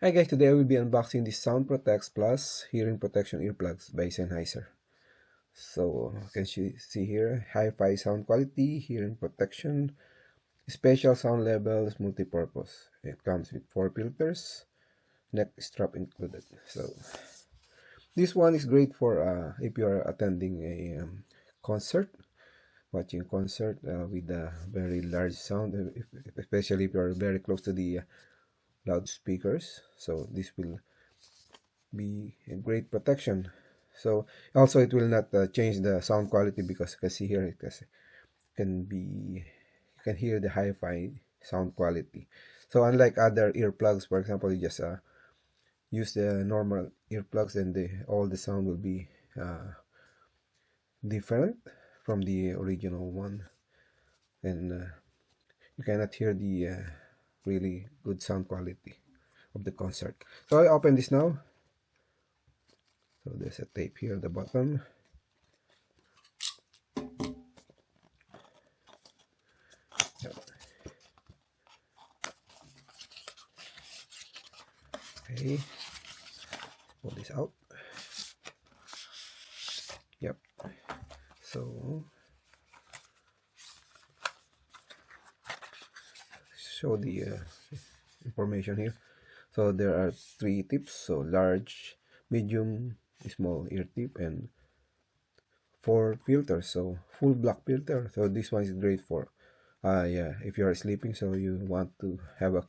Hi guys, today I will be unboxing the Sound Protex Plus hearing protection earplugs by Sennheiser. So can you see here, hi-fi sound quality, hearing protection, special sound levels, multi-purpose. It comes with 4 filters, neck strap included. So this one is great for if you are attending a concert, watching concert with a very large sound, especially if you are very close to the loudspeakers. So this will be a great protection. So also it will not change the sound quality, because you can see here you can hear the hi-fi sound quality. So unlike other earplugs, for example, you just use the normal earplugs, and all the sound will be different from the original one, and you cannot hear the really good sound quality of the concert. So I open this now. So there's a tape here at the bottom. Okay, pull this out. Yep. So show the information here. So there are 3 tips. So large, medium, small ear tip, and 4 filters. So full block filter. So this one is great for yeah, if you are sleeping, so you want to have a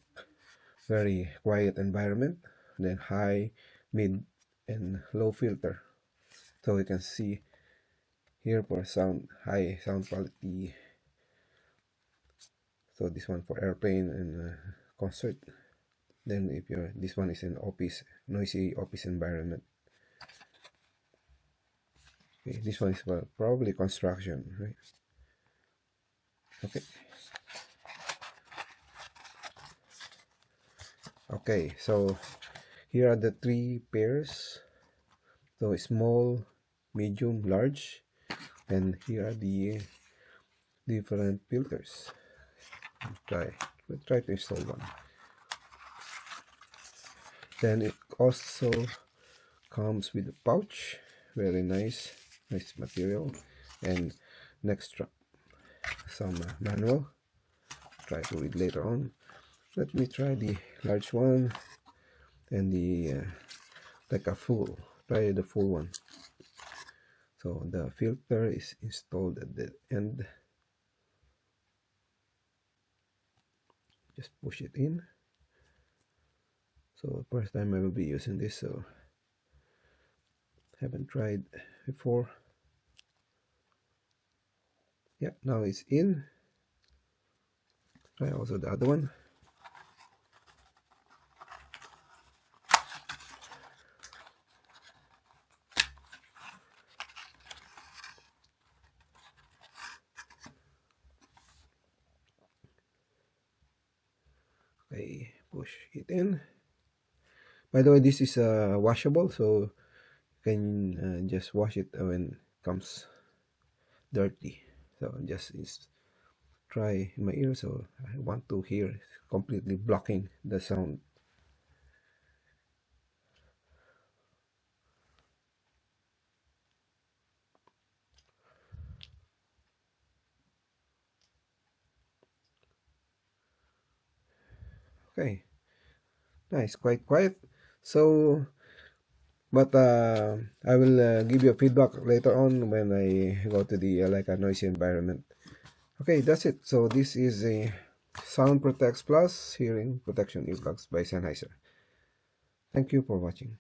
very quiet environment. Then high, mid, and low filter. So you can see here for high sound quality. So this one for airplane and concert. Then if this one is an office, noisy office environment. Okay, this one is for probably construction, right? Okay, so here are the 3 pairs. So small, medium, large, and here are the different filters. We'll try to install one. Then it also comes with a pouch, very nice material, and neck strap, some manual. Try to read later on. Let me try the large one and the like a full. Try the full one. So the filter is installed at the end. Just push it in. So first time I will be using this, so haven't tried before. Yeah, now it's in. Try also the other one. Okay, push it in. By the way, this is washable, so you can just wash it when it comes dirty. So just try in my ear, so I want to hear, completely blocking the sound. Okay, nice, quite quiet. So but I will give you a feedback later on when I go to the like a noisy environment. Okay, that's it. So this is a Sound Protex Plus hearing protection earplugs by Sennheiser. Thank you for watching.